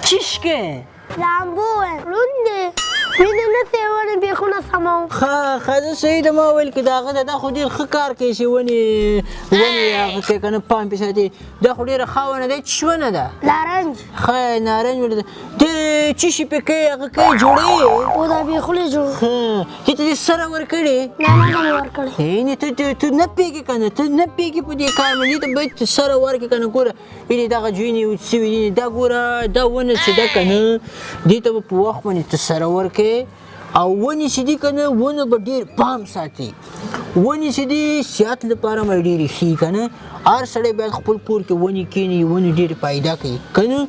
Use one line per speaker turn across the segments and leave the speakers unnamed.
چشکه
لامبو ړوند دی وینې نه سیونې بیخونه سموم
ښه زه صحیح ده ما ویل که د هغه ده دا خو ډېر ښه کار کوي چې ونې هغه کوي که نه پام پې ساتي دا خو ډېره ښه ونه دی چې ونه ده
نارنج
ښه نارنج ونه ده ته څه شي پې کوي هغه کوي جوړوي
او دا بیخونه جوړ
ښه چې ته دې سره ورکړې
نه نه مې ورکړی
یعنې ته نه پوهېږې که نه ته نه پوهېږې په دې کار باندې ته باید سره ورکړې که نه ګوره یعنې دغه جوینې وچ سوي دي دا ګوره دا ونه چې ده که نه دې ته به په وخت باندې ته سره ورکړې او ونې چې دي که نه ونه به ډېر پام ساتي ونې چې دي صحت لپاره به ډېرې ښې که نه هر سړی باید خپل کور کې ونې کښېني ونې ډېرې پیدا کوي که نه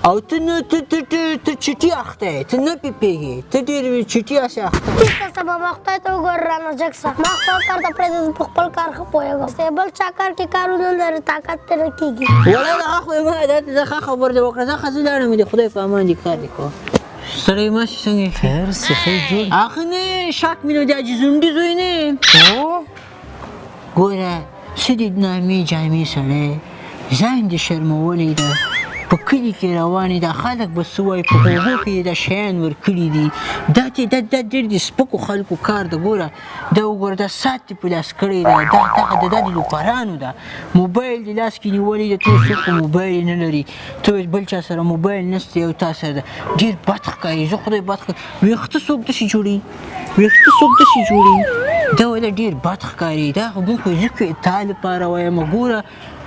او ته نه ته چټي اخته یې ته نه پې پوهېږې ته ډېر چټي هسې اخته
ټیک سبا ما خدای ته وګوره رانه جګ شه ما خپل کار ته پرېږده زه په خپل کار ښه پوهېږم بل چا کار کې کارونه لري طاقت ترې نه کېږي
وړه دغه خو یې ما دا ته ښه خبر دې وکړه زه ښه زه لاړم د خدای په امان دې کار دې کوه سړی ماشي څنګه
خیر صحیح جوړ
آخه نه شک مې نو د حاجي زونډي زوی نه ګوره څه دې نامې جامې سړی ځان دې شرمولی ده په کلي کې روانې ده خلک به څه وایي په غوږو کې یې دا شیان ورکړي دي دا ډېر د سپکو خلکو کار ده ګوره دا وګوره دا ساعت دې په لاس کړی ده دا د لوپرانو ده موبایل دې لاس کې نیولی ده ته څوک موبایل یې نه لري ته بل چا سره موبایل نشته یو تا سره ده ډېر بد ښکاري زه خدای بد ښکاري ویښته څوک داسې جوړي دا ویله ډېر بد ښکاري دا خو موږ خو زه خو تا لپاره وایم ګوره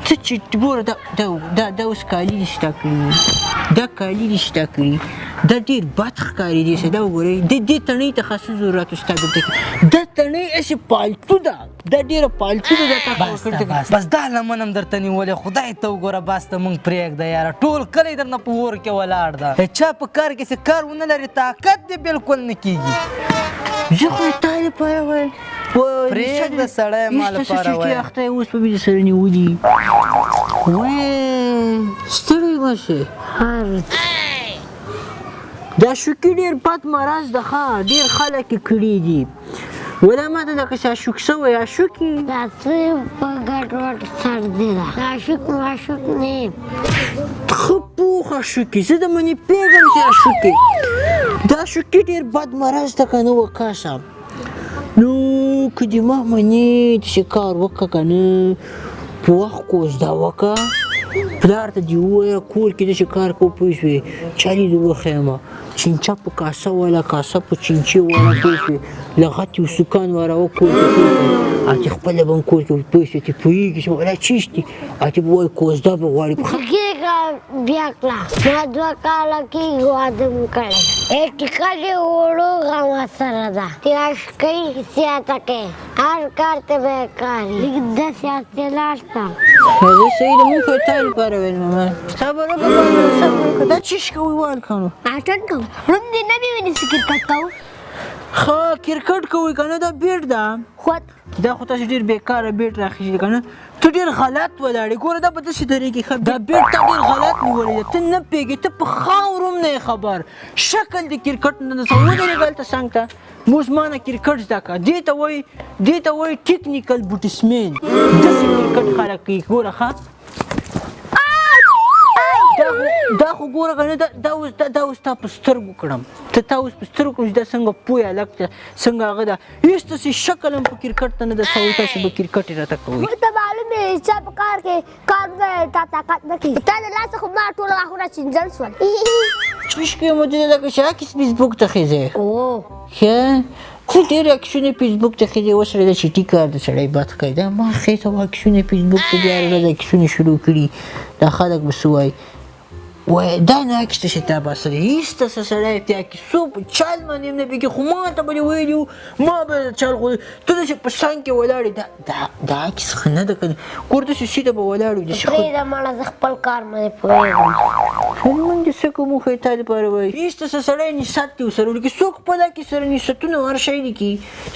ته چې ګوره دا اوس کالي دې شته کړي دا کالي دې شته کړي دا ډېر بد ښکاري دې دا وګورئ دې تڼۍ ته خاصه ضرورت ستا دلته کې دا تڼۍ هسې پالتو ده دا ډېره پالتو ده
بس دا لمن هم درته نیولې خدای ته وګوره بس ته موږ پرېږده یاره ټول کلی درنه په اور کې ولاړ ده چا په کار کې چې کار ونه لري طاقت دې بالکل نه کېږي
زه خو یې تا لپاره وایم
پرېږده سړی ما لپاره وایم
اخته یې اوس په مې سره نیولي ستړی مه شې دا شوکي ډېر بد مرض ده ښه ډېر خلک یې کړي دي ولا ما ته دغه اشوک شوی اشوکي
دا څه په ګډوډ سر دی دا اشوک ماشوک نه
ښه پوخ اشوکي زه د منې پوهېږم چې اشوکي دا اشوکي ډېر بد مرض ده که نه وکاشه نو که دې ما منې داسې کار وکړه که نه په وخت کوزده وکړه پلار ته دې ووایه کور کې داسې کار کوو پوه شوې چالي دې وښیمه چینچه په کاسه والا کاسه په چینچې والا پوه شوې لغتې وسوکان واروه کور کې پوه شوې او چې خپله به هم کور کې پوه شوې چې پوهېږي چې ولا چیش دي او چې به وایي کوزده به غواړي
کېږه بیا کړه ما 2 کاله کېږي واده مې کړی ټیکه دې وړو غمه سره ده تیاشکۍ سیاته کې هر کار ته به یې کاري لږ داسې هسې لاړ شه
زه صحیح ده مونږ خو تا لپاره ویل ماما صبر وکړه دا چیش کوئ وال کنو
اټن کوو ړوند دې نه مې ونیسي کرکټ کوو
ښه کرکټ کوئ که نه دا بیټ ده
خود
دا خو تاسو ډېر بېکاره بیټ راخیستې که نه ته ډېر غلط ولاړې ګوره دا په داسې طریقې ښه دا بیټ تا ډېر غلط نیولی ده ته نه پوهېږې ته په خاورو هم نه یې خبر شکل د کرکټ نه ده ودرېږه هلته څنګ ته اوس ما نه کرکټ زده کړه دې ته وایي ټیکنیکل بوټسمین داسې کرکټ خلک کوي ګوره ښه دا خو ګوره که نه دا اوس تا په سترګو کړم تا اوس په سترګو کړم چې دا څنګه پوی هلک ده څنګه هغه ده هېڅ داسې شکل هم په کرکټ ته نه ده سوی تاسې به کرکټ یې راته کوئ
موږ ته معلوم دی چا په کار کې کارونه تا طاقت نه کوي تا د لاسه خو ما ټول غاښونه چینجل شول
چشکې مدونه لکه چې هکې فیسبوک ته خېځې ښه څه ډېر عکسونه فیسبوک ته خېځې اوس سړی دا چټي کار د سړی بد ښکاري دا ما خېته عکسونه فیسبوک ته بیا ورځ عکسونه شروع کړي دا خلک به څه وایي وای دا نه اخیسته چې تا به سره ایسته څه سړی پې اخیستو په چل باندې هم نه پوهېږي خو ما ته به دې ویلي وو ما به چل خو ته داسې په څنګ کې ولاړې دا عکس ښه نه ده که نه ګوره داسې سیده به ولاړ وي
پرېږده مړه زه خپل کار باندې پوهېږم
موږ دې څه کوو خو یې تا دپاره وایي ایسته څه سړی نصت دې ورسره ولیکي څوک خپله کې سره نصتونه هر شی لیکي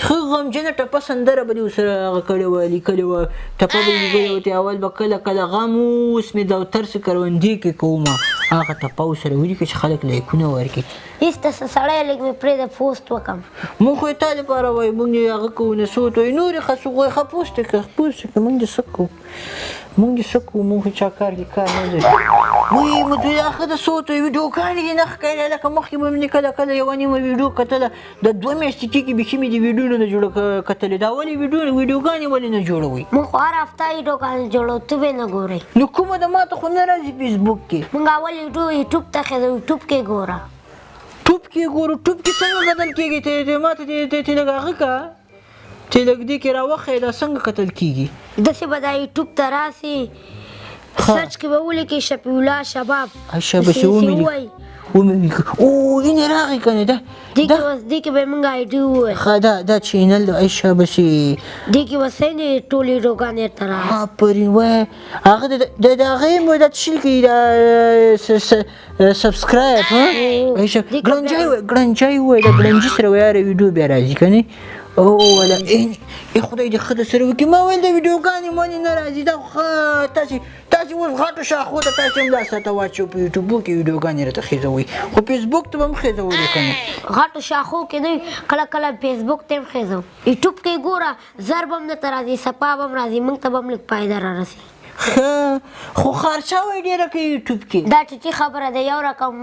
ښه غمجنه ټپه سندره به دې ورسره هغه کړې وه لیکلې وه ټپه به لیکلې وه چې اول به کله کله غم اوس مې دفتر څه کروندې کې کومه هغه ټپه ورسره ولیکه چې خلک لایکونه ورکړي
ایسته څه سړی لږ مې پرېږده پوسټ وکړم
موږ خو یې تا دپاره وایو موږ یې هغه کوو نصوت وایو نور یې ښه څوک وایي ښه پوسټ یې کړه موږ دې څه کوو مونږ دې څه کوو مونږ چا کار کې کار نه دی وایي مدوله ښه د څو ته ویډیوګانې دې نه ښکاري لکه مخکې به مې کله کله یوه نیمه ویډیو کتله د 2 میاشتې کېږي بیخي مې د ویډیو نه ده جوړه کتلې دا ولې ویډیوګانې ولې نه جوړوئ
موږ خو هر هفته ویډیوګانې جوړو ته به نه ګورئ
نو کومه د ما ته خو نه راځي فیسبوک کې
موږ اول یوټیوب ته ښځو یوټیوب کې ګوره
ټوپ کې ګورو ټوپ کې څنګه کتل کېږي ته ما ته دې لږ هغه که چې لږ دې کې راوښیې دا څنګه کتل کېږي
داسې به دا یوټیوب ته راسي سرچ کې به ولیکې شفیع الله شباب
شاباسي ومې او اینې راغی که نه
دې کې به موږ آی ډي ووایو
ښه دا چینل د ای شاباسي
دې کې به صحیح ټول ویډیوګانې درته راغلي
آفرین وایه هغه د هغې مو دا څه شي کوي دا سبسکرایب ګړنجی وایي د ګړنجي سره ویاره ویډیو بیا راځي که نه او ولا ای خدای دې ښه درسره وکړي ما ویل د ویډیوګانې مونې نه راځي دا خو تاسې اوس غټو شاخو ته تاسې هم دا ساته واچو په یوټیوب کې ویډیوګانې راته خېځوئ خو فیسبوک ته به هم خېځولې که نه
غټو شاخو کې نه کله کله فیسبوک ته هم خېځو یوټیوب کې ګوره زر به هم نه ته راځي صفا به هم راځي موږ ته به هم لږ فایده را رسي
خو خرچه وایي ډېره کوي یوټیوب کې
دا ټیټي خبره ده یو رقم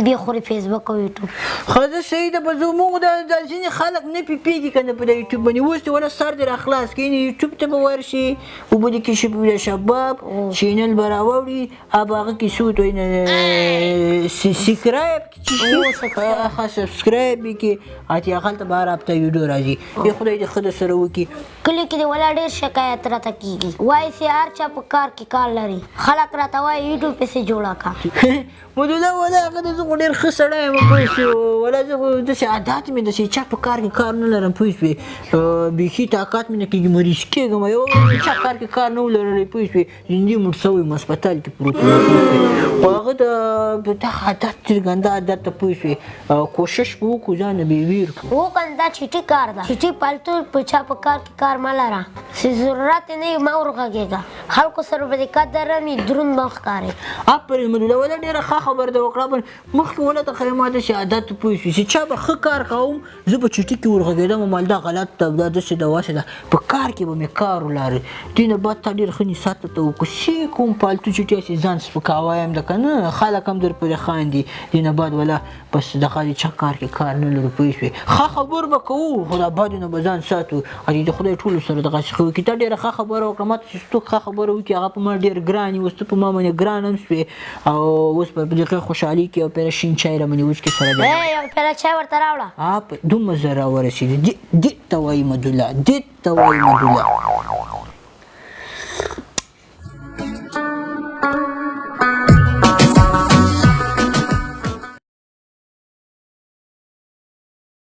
بې خوري فیسبوک او یوټیوب
ښه ده صحیح ده به زموږ د ځینې خلک نه پوهېږي که نه په د یوټیوب باندې اوس دې ولا سر دې راخلاص کړي نو یوټیوب ته به ورشي اوبه دې کې شفیع الله شباب چینل به راوړي اب هغه کې څه ورته وایي سبسکرایب سبسکرایب یې کړي اتې هغلته به هر هفته ویډیو راځي خدای دې ښه درسره وکړي
کلي کې دې ولا ډېر شکایت راته کېږي وایي چې هر چا په کار کې کار لري خلک راته وایي یوټیوب پسې جوړه کړه
مدوله ولا هغه د زه خو ډېر ښه سړی یم پوه شو ولا زه خو داسې عادت مې داسې چا په کار کې کار نه لرم پوه شوې بیخي طاقت مې نه کېږي مریض کېږم یو چا کار کې کار نه ولرلی پوه شوې زندې مړ شوی یم هسپتال کې پروت یم خو هغه د دغه عادت چې ګنده عادت ته پوه شوې کوشش به وکړو ځان نه بېویر کړو
وکړه دا چټي کار ده چټي پالتو په چا په کار کې کار مه لره چې ضرورت یې نه وي مه ورغږېږه خلکو سره به دې قدر هم وي دروند به ښکارې
آفرین مدوله ولا ډېره ښه خبره ده وکړه مخکې ولا ته خیر ما داسې عادت پوه شوې چې چا به ښه کار کوم زه به چټي کې ورغږېدم مال دا غلط ده دا داسې ده واسې ده په کار کې به مې کار ولاري دې نه بعد تا ډېر ښه نصیحت ته وکړو څه کوم پالتو چټي هسې ځان سپکاوی یم ده که نه خلک هم در پورې خاندي دې نه بعد ولا بس دغه دې چا کار کې کار نه لرو پوه شوې ښه خبر به کوو خو دا بدو نه به ځان ساتو د خدای ټولو سره دغسې ښه وکړي تا ډېره ښه خبره وکړه ما ته چې څوک ښه خبره وکړي هغه په ما ډېر ګران وي اوس ته په ما باندې ګران هم شوې او اوس په دغه خوشحالي کې یو پیاله شین چای راباندې وڅکې سره
یو پیاله چای ورته راوړه
دومره زه راورسېدې دې ته وایي مدوله دې ته وایي مدوله